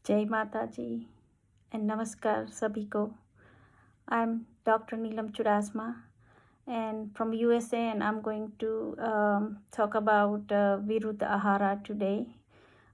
जय माता जी एंड नमस्कार सभी को। I am doctor Neelam Chudasama and from USA, and I'm going to talk about Virud Ahara today.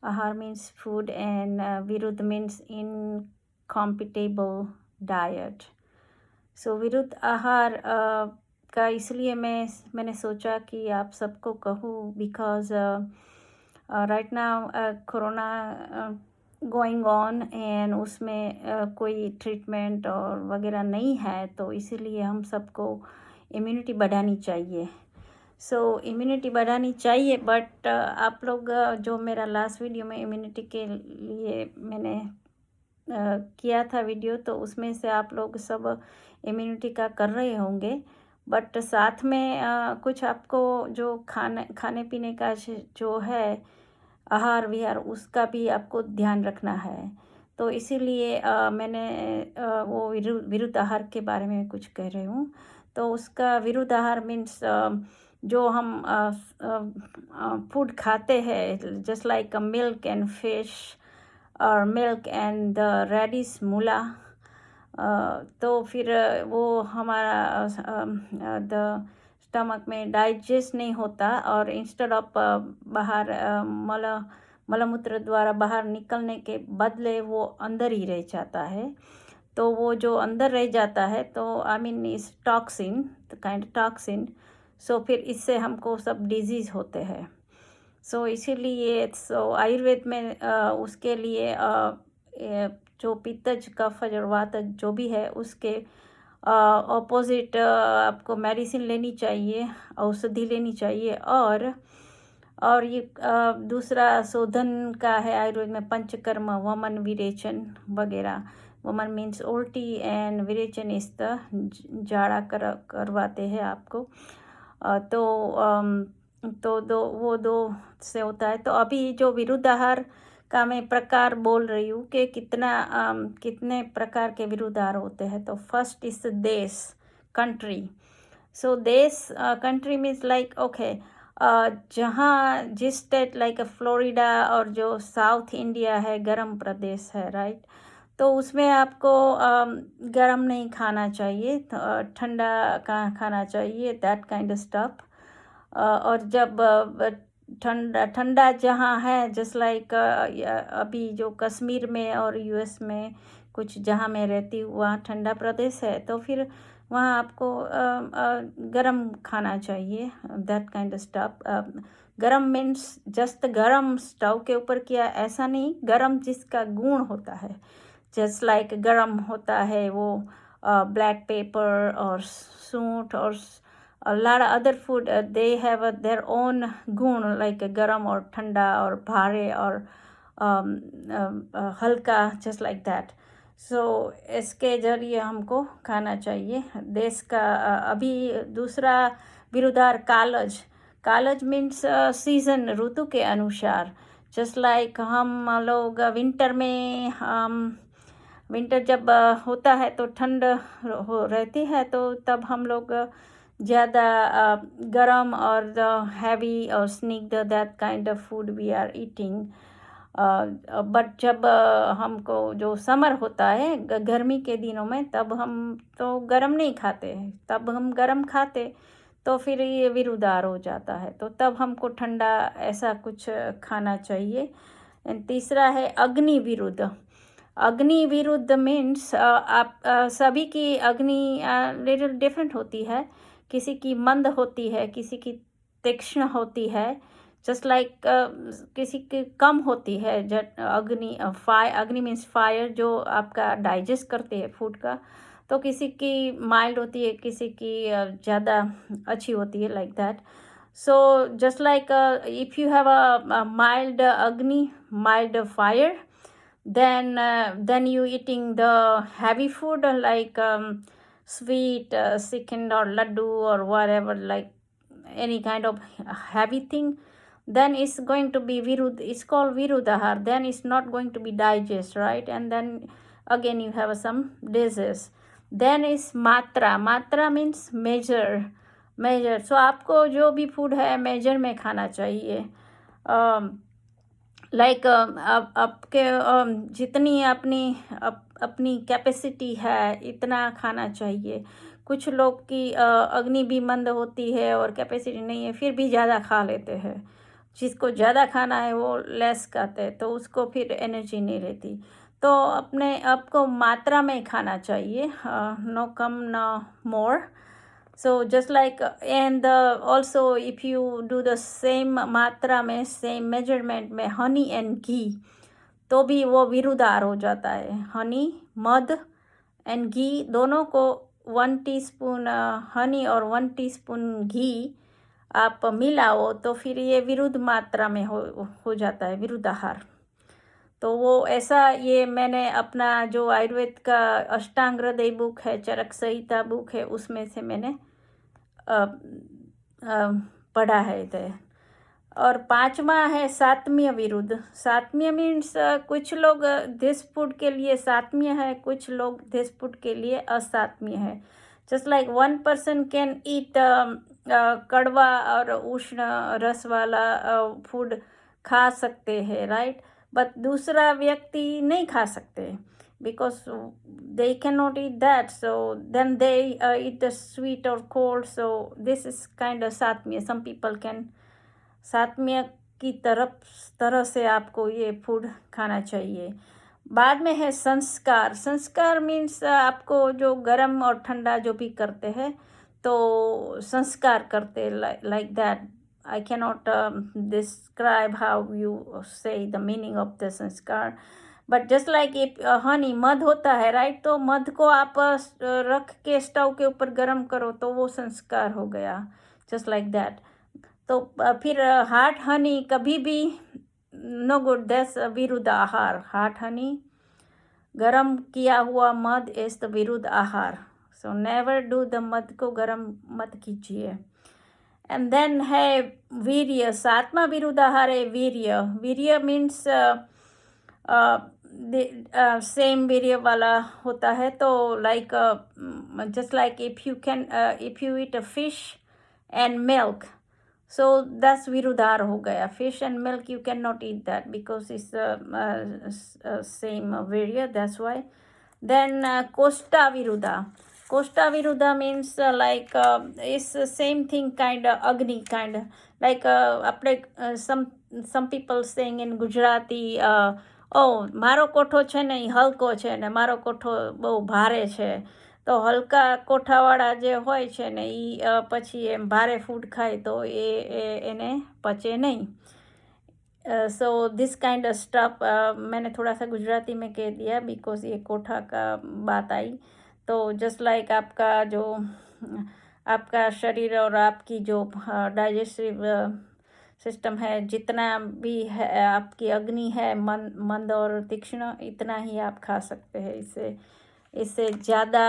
Ahar means food and Virud means incompatible diet. So Virud Ahar का इसलिए मैंने सोचा कि आप सबको कहूँ because right now corona going on and उसमें कोई ट्रीटमेंट और वगैरह नहीं है, तो इसीलिए हम सबको इम्यूनिटी बढ़ानी चाहिए। इम्यूनिटी बढ़ानी चाहिए, बट आप लोग जो मेरा लास्ट वीडियो में इम्यूनिटी के लिए मैंने किया था वीडियो, तो उसमें से आप लोग सब इम्यूनिटी का कर रहे होंगे, बट साथ में कुछ आपको जो खाने पीने का जो है आहार विहार, उसका भी आपको ध्यान रखना है। तो इसीलिए मैंने वो विरुद्ध आहार के बारे में कुछ कह रही हूँ। तो उसका विरुद्ध आहार मीन्स जो हम फूड खाते हैं, just like milk and fish और मिल्क एंड रेडिश मूला, तो फिर वो हमारा द स्टमक में डाइजेस्ट नहीं होता, और इंस्टेड ऑफ बाहर मलमूत्र द्वारा बाहर निकलने के बदले वो अंदर ही रह जाता है। तो वो जो अंदर रह जाता है, तो आई मीन इस टॉक्सिन, काइंड टॉक्सिन, सो फिर इससे हमको सब डिजीज़ होते हैं। इसीलिए आयुर्वेद में उसके लिए जो पित्तज कफज और वातज जो भी है, उसके ऑपोजिट आपको मेडिसिन लेनी चाहिए, औषधि लेनी चाहिए। और ये दूसरा शोधन का है आयुर्वेद में पंचकर्म, वमन, विरेचन वगैरह। वमन मीन्स उल्टी एंड विरेचन इस जाड़ा करवाते हैं आपको। तो वो दो से होता है। तो अभी जो विरुद्ध आहार का मैं प्रकार बोल रही हूँ कि कितने प्रकार के विरुद्ध आहार होते हैं। तो फर्स्ट इज देश, कंट्री। देश, कंट्री मीन्स लाइक ओके, जहाँ जिस स्टेट लाइक फ्लोरिडा और जो साउथ इंडिया है, गर्म प्रदेश है, राइट। तो उसमें आपको गर्म नहीं खाना चाहिए, ठंडा खाना चाहिए, दैट काइंड ऑफ स्टफ। और जब ठंडा जहाँ है, जस्ट लाइक अभी जो कश्मीर में और यूएस में कुछ जहाँ मैं रहती हूँ, वहाँ ठंडा प्रदेश है, तो फिर वहाँ आपको गरम खाना चाहिए, दैट काइंड ऑफ स्टफ। गरम मीन्स जस्ट गरम स्टव के ऊपर किया, ऐसा नहीं, गरम जिसका गुण होता है, जस्ट लाइक गरम होता है वो ब्लैक पेपर और सूंठ और a lot of other food, they have their own गुण, like गरम और ठंडा और भारे और हल्का, just like that. इसके जरिए हमको खाना चाहिए देश का। अभी दूसरा विरुद्धार कालज मीन्स सीजन, ऋतु के अनुसार। जस्ट लाइक हम लोग विंटर में विंटर जब होता है तो ठंड रहती है, तो तब हम लोग ज़्यादा गरम और हैवी और स्निग्ध, that kind of food we are eating. But जब हमको जो समर होता है, गर्मी के दिनों में, तब हम तो गरम नहीं खाते हैं, तब हम गरम खाते, तो फिर ये विरुद्धार हो जाता है। तो तब हमको ठंडा ऐसा कुछ खाना चाहिए। तीसरा है अग्नि विरुद्ध मीन्स आप सभी की अग्नि लिटिल डिफरेंट होती है। किसी की मंद होती है, किसी की तीक्ष्ण होती है, जस्ट लाइक किसी की कम होती है। अग्नि मीन्स फायर, जो आपका डाइजेस्ट करते हैं फूड का। तो किसी की माइल्ड होती है, किसी की ज़्यादा अच्छी होती है, like that. Just like if you have a mild अग्नि, mild fire, then you eating the heavy food like sweet, sikand or laddu or whatever, like any kind of heavy thing, then it's going to be it's called viruddhahar, then it's not going to be digest, right? And then again you have some disease. Then is matra means measure. So आपको जो भी food है major में खाना चाहिए। Like आपके जितनी अपनी कैपेसिटी है इतना खाना चाहिए। कुछ लोग की अग्नि भी मंद होती है और कैपेसिटी नहीं है, फिर भी ज़्यादा खा लेते हैं। जिसको ज़्यादा खाना है वो लेस खाते हैं, तो उसको फिर एनर्जी नहीं रहती। तो अपने आपको मात्रा में खाना चाहिए, no come no more. So just like and also if you do the same मात्रा में सेम मेजरमेंट में हनी एंड घी, तो भी वो विरुद्धार हो जाता है। हनी मध एंड घी दोनों को 1 टीस्पून हनी और 1 टीस्पून घी आप मिलाओ तो फिर ये विरुद्ध मात्रा में हो जाता है, विरुद्ध आहार। तो वो ऐसा ये मैंने अपना जो आयुर्वेद का अष्टांग हृदय बुक है, चरक संहिता बुक है, उसमें से मैंने अ, अ, पढ़ा है इधर। और पांचवा है सात्म्य विरुद्ध। सात्म्य मीन्स कुछ लोग दिस फूड के लिए सात्म्य है, कुछ लोग दिस फूड के लिए असात्म्य है। Just like 1 person can eat कड़वा और उष्ण रस वाला फूड खा सकते हैं, राइट, बट दूसरा व्यक्ति नहीं खा सकते because they cannot eat that, so then they eat the sweet or cold, so this is kind of सात्म्य। some people can सात्म्य की तरह से आपको ये फूड खाना चाहिए। बाद में है संस्कार। संस्कार मीन्स आपको जो गर्म और ठंडा जो भी करते हैं तो संस्कार करते, like that. I cannot describe how you से द मीनिंग ऑफ द संस्कार, बट जस्ट लाइक हनी मध होता है, राइट, तो मध को आप रख के स्टोव के ऊपर गर्म करो तो वो संस्कार हो गया, जस्ट लाइक दैट। तो फिर हार्ट हनी कभी भी नो गुड, दैट्स विरुद्ध आहार। हार्ट हनी गरम किया हुआ मध इज द विरुद्ध आहार, सो नेवर डू द मध को गरम मत कीजिए। एंड देन है वीर्य। सातवां विरुद्ध आहार है वीर्य। वीर्य मीन्स सेम वीर्य वाला होता है, तो like just like if you eat a fish and milk, so that's virudhar ho gaya। fish and milk you cannot eat that because it's same virya, that's why। then kosta viruddha। kosta viruddha means like it's the same thing, kind of agni kind of like some people saying in Gujarati, મારો કોઠો છે ને એ હલકો છે ને મારો કોઠો બહુ ભારે છે, તો હલકા કોઠાવાળા જે હોય છે ને એ પછી એમ ભારે ફૂડ ખાય તો એને પચે નહીં। So this kind of stuff मैंने थोड़ा सा गुजराती में कह दिया बिकॉज ये कोठा का बात आई। तो जस्ट लाइक आपका जो आपका शरीर और आपकी जो डाइजेस्टिव सिस्टम है, जितना भी है आपकी अग्नि है मंद और तीक्ष्ण, इतना ही आप खा सकते हैं। इससे ज़्यादा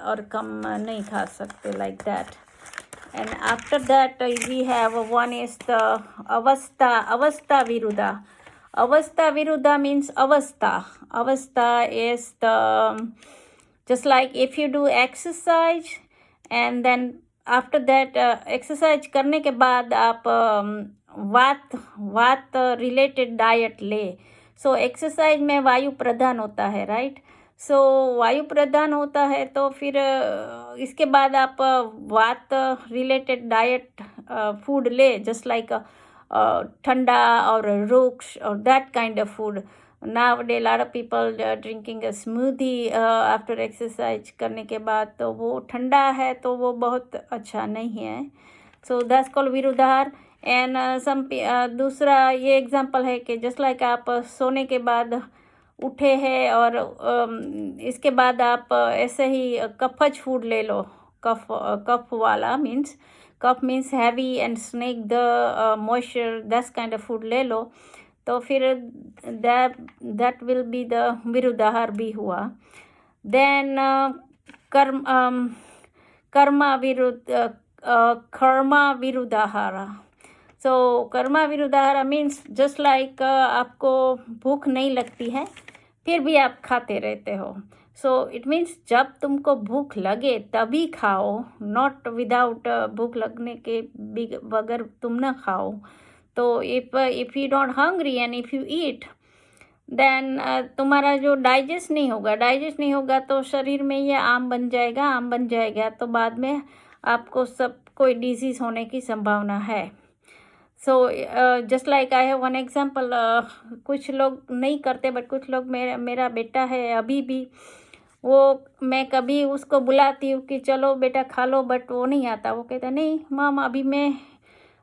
और कम नहीं खा सकते, like that. And after that we have one is the अवस्था विरुद्धा। अवस्था विरुद्धा मीन्स अवस्था is the just like if you do exercise and then after that exercise करने के बाद आप वात रिलेटेड डाइट ले। सो एक्सरसाइज में वायु प्रदान होता है, राइट। सो वायु प्रदान होता है तो फिर इसके बाद आप वात रिलेटेड डाइट फूड ले, जस्ट लाइक ठंडा और रुक्ष और that kind of food. nowadays lot of people drinking a smoothie after exercise करने के बाद, तो वो ठंडा है तो वो बहुत अच्छा नहीं है। सो दैट्स कॉल्ड विरुद्धार। एंड दूसरा ये एग्जांपल है कि जस्ट लाइक आप सोने के बाद उठे हैं और इसके बाद आप ऐसे ही कफज फूड ले लो। कफ वाला मीन्स कफ मीन्स हैवी एंड स्नेक the moisture, that's kind of food ले लो, तो फिर दैट विल बी द विरुद्धाहार भी हुआ। देन कर्मा विरुद्धाहार। सो कर्मा विरुद्धाहार मीन्स जस्ट लाइक आपको भूख नहीं लगती है फिर भी आप खाते रहते हो। सो इट मीन्स जब तुमको भूख लगे तभी खाओ, नॉट विदाउट भूख लगने के बगैर तुम ना खाओ। तो if you don't hungry and if you eat then तुम्हारा जो डाइजेस्ट नहीं होगा तो शरीर में ये आम बन जाएगा तो बाद में आपको सब कोई डिजीज़ होने की संभावना है। So just like I have one example, कुछ लोग नहीं करते बट कुछ लोग, मेरा बेटा है अभी भी, वो मैं कभी उसको बुलाती हूँ कि चलो बेटा खा लो, बट वो नहीं आता। वो कहता नहीं माम अभी मैं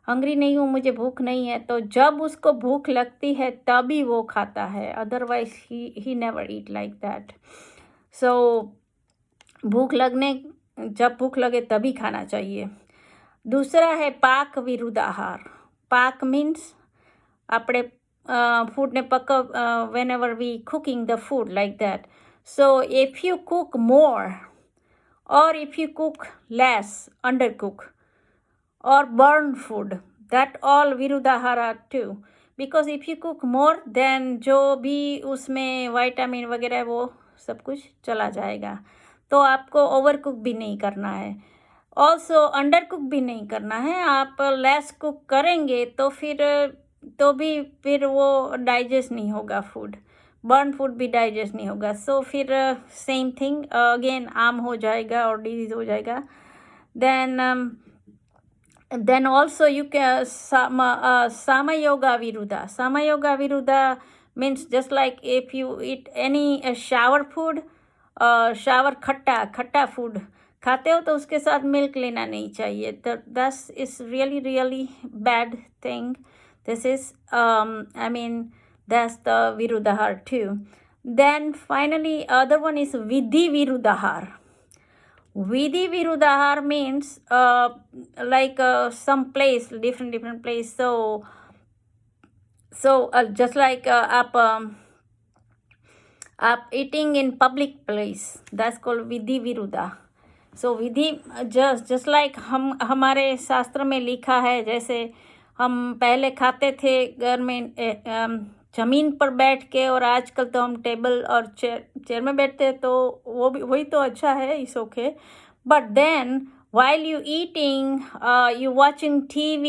हंग्री नहीं हूँ, मुझे भूख नहीं है। तो जब उसको भूख लगती है तभी वो खाता है, otherwise he never eat like that. So जब भूख लगे तभी खाना चाहिए। दूसरा है पाक विरुद्ध आहार। पाक मीन्स આપણે ફૂડને whenever we cooking the food like that. So if you cook more or if you cook less, undercook or burn food, that all viruddhahara too. Because if you cook more then जो भी उसमें vitamin वगैरह वो सब कुछ चला जाएगा। तो आपको ओवर कुक भी नहीं करना है, ऑल्सो अंडर कुक भी नहीं करना है। आप लेस कुक करेंगे तो फिर वो डाइजेस्ट नहीं होगा, फूड बर्न फूड भी डाइजेस्ट नहीं होगा। सो फिर सेम थिंग अगेन, आम हो जाएगा और डिजीज हो जाएगा। Then also you can Samayoga Viruddha means just like if you eat any shower food, shower खट्टा फूड खाते हो तो उसके साथ मिल्क लेना नहीं चाहिए। दस is really bad thing. This is I mean that's the viruddhahar too. Then finally other one is vidhi viruddhahar. Vidhi viruddhahar means like some place, different place. So just like आप eating in public place, that's called विधि विरुद्धा। So विधि just like हमारे शास्त्र में लिखा है, जैसे हम पहले खाते थे घर में ज़मीन पर बैठ के, और आजकल तो हम टेबल और चेयर में बैठते हैं, तो वो भी वही तो अच्छा है, is okay. But then while you eating, you watching TV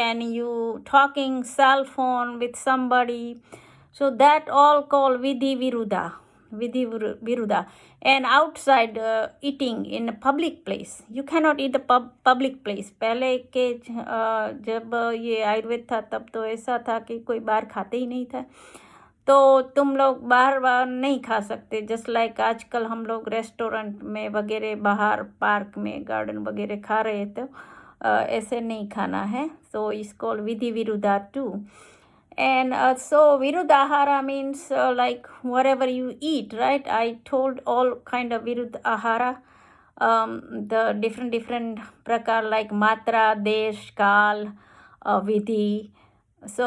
and you talking cell phone with somebody, so that all called vidhi viruddha. And outside eating in a public place, you cannot eat the public place. पहले के जब ये आयुर्वेद था तब तो ऐसा था कि कोई बाहर खाते ही नहीं था, तो तुम लोग बाहर नहीं खा सकते। जस्ट लाइक आजकल हम लोग रेस्टोरेंट में वगैरह, बाहर पार्क में, गार्डन वगैरह खा रहे, तो ऐसे नहीं खाना है। सो इसको विधि विरुद्धा to. And so viruddhahara means like whatever you eat, right? I told all kind of viruddhahara, the different prakar like matra, desh, kal, vidhi. So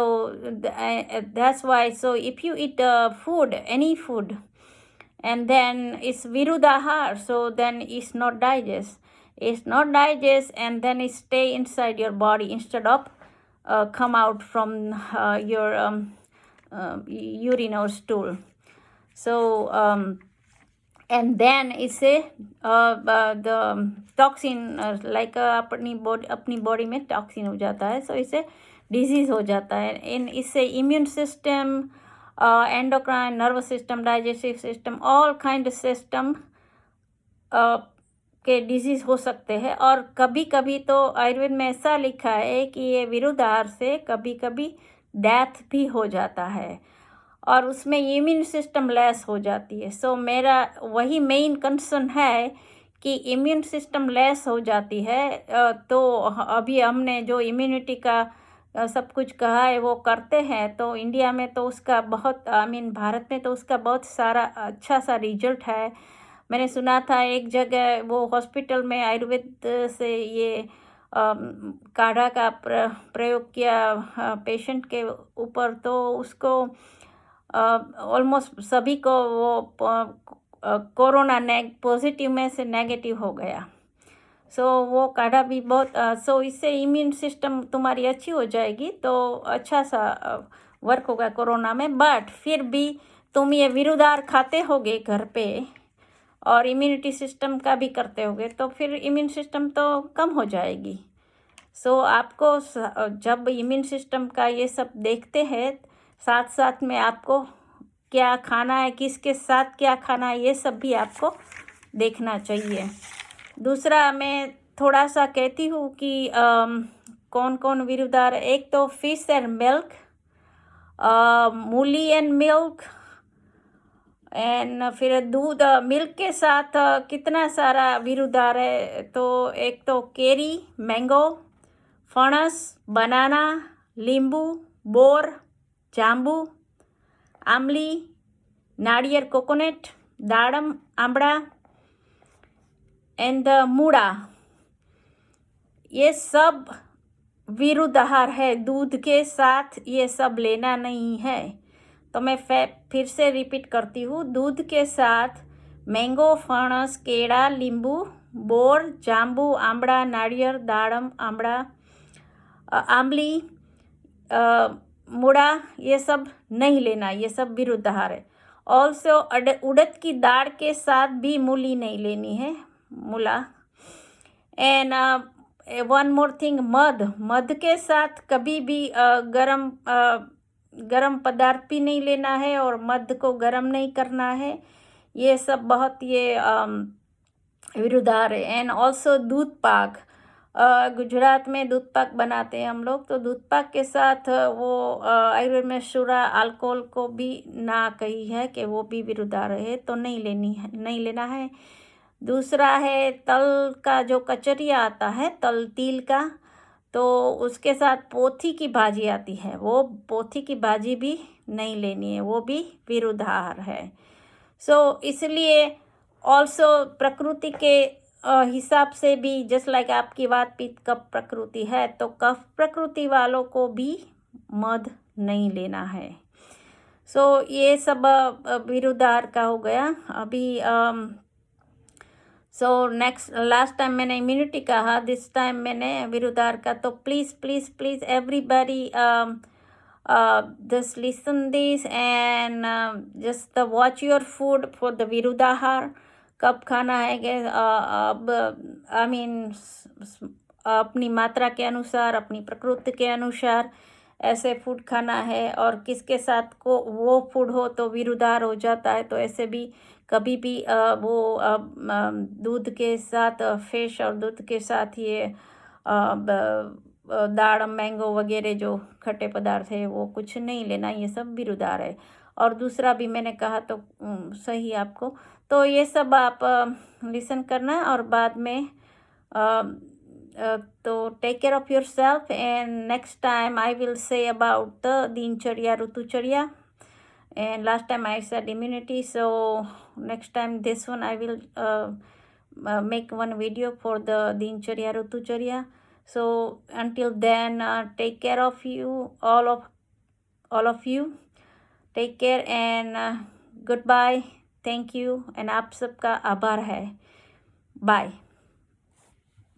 that's why. So if you eat food, any food, and then it's viruddhahar, so then it's not digest. It's not digest, and then it stay inside your body instead of come out from your urine or stool. So and then it's the toxin like अपनी body में toxin हो जाता है, सो इससे disease हो जाता है। इससे immune system, endocrine, nervous system, digestive system, all kind system के डिजीज़ हो सकते हैं। और कभी कभी तो आयुर्वेद में ऐसा लिखा है कि ये विरुद्ध आहार से कभी कभी डेथ भी हो जाता है, और उसमें इम्यून सिस्टम लेस हो जाती है। सो मेरा वही मेन कंसर्न है कि इम्यून सिस्टम लेस हो जाती है, तो अभी हमने जो इम्यूनिटी का सब कुछ कहा है वो करते हैं, तो इंडिया में तो उसका बहुत भारत में तो उसका बहुत सारा अच्छा सा रिजल्ट है। मैंने सुना था एक जगह वो हॉस्पिटल में आयुर्वेद से ये काढ़ा का प्रयोग किया पेशेंट के ऊपर, तो उसको ऑलमोस्ट सभी को वो कोरोना पॉजिटिव में से नेगेटिव हो गया। सो वो काढ़ा भी बहुत सो इससे इम्यून सिस्टम तुम्हारी अच्छी हो जाएगी, तो अच्छा सा वर्क होगा कोरोना में। बट फिर भी तुम ये विरुद्धार खाते होगे घर पे और इम्यूनिटी सिस्टम का भी करते होगे, तो फिर इम्यून सिस्टम तो कम हो जाएगी। सो आपको जब इम्यून सिस्टम का ये सब देखते हैं, साथ साथ में आपको क्या खाना है, किसके साथ क्या खाना है, ये सब भी आपको देखना चाहिए। दूसरा मैं थोड़ा सा कहती हूँ कि कौन कौन विरुद्धार। एक तो फिश एंड मिल्क, मूली एंड मिल्क, एंड फिर दूध। मिल्क के साथ कितना सारा विरुद्धार है। तो एक तो केरी, मैंगो, फणस, बनाना, लींबू, बोर, जांबू, आमली, नारियल, कोकोनट, दाड़म, आंवला एंड मूड़ा, ये सब विरुद्ध आहार है। दूध के साथ ये सब लेना नहीं है। तो मैं फिर से रिपीट करती हूँ। दूध के साथ मैंगो, फणस, केड़ा, लींबू, बोर, जांबू, आंवला, नारियल, दाड़म, आंवला, आमली, मूड़ा, ये सब नहीं लेना। ये सब विरुद्ध आहार है। ऑल्सो उड़द की दाल के साथ भी मूली नहीं लेनी है, मूला। एंड वन मोर थिंग, मध के साथ कभी भी गरम पदार्थ भी नहीं लेना है और मध को गरम नहीं करना है। ये सब बहुत ये विरुद्धार है। एंड ऑल्सो दूध पाक, गुजरात में दूध पाक बनाते हैं हम लोग। तो दूध पाक के साथ वो आयुर्वेद में शुरा अल्कोहल को भी ना कही है कि वो भी विरुद्धार है, तो नहीं लेना है। दूसरा है तल का जो कचरिया आता है, तिल का, तो उसके साथ पोथी की भाजी आती है, वो पोथी की भाजी भी नहीं लेनी है, वो भी विरुद्ध आहार है। सो इसलिए ऑल्सो प्रकृति के हिसाब से भी, जस्ट लाइक आपकी वात पित्त कफ प्रकृति है, तो कफ प्रकृति वालों को भी मध नहीं लेना है। सो ये सब विरुद्ध आहार का हो गया। अभी सो लास्ट टाइम मैंने इम्यूनिटी कहा, दिस टाइम मैंने विरुद्ध आहार का। तो please please please everybody just listen this and just watch your food for the विरुद्ध आहार। कब खाना है कि अब आई मीन अपनी मात्रा के अनुसार, अपनी प्रकृति के अनुसार ऐसे फूड खाना है। और किसके साथ को वो फूड हो तो विरुद्ध आहार हो जाता है। तो ऐसे भी कभी भी वो दूध के साथ फिश और दूध के साथ ये दाड़म, मैंगो वगैरह जो खट्टे पदार्थ है वो कुछ नहीं लेना। ये सब विरुद्ध आहार है। और दूसरा भी मैंने कहा तो सही आपको। तो ये सब आप लिसन करना। और बाद में तो take care of yourself. And next time I will say about the दिनचर्या, ऋतुचर्या। And last time I said immunity, so next time this one I will make one video for the dincharya, rutucharya. So until then, take care of you, all of you. Take care and goodbye. Thank you and आप सबका आभार है। Bye.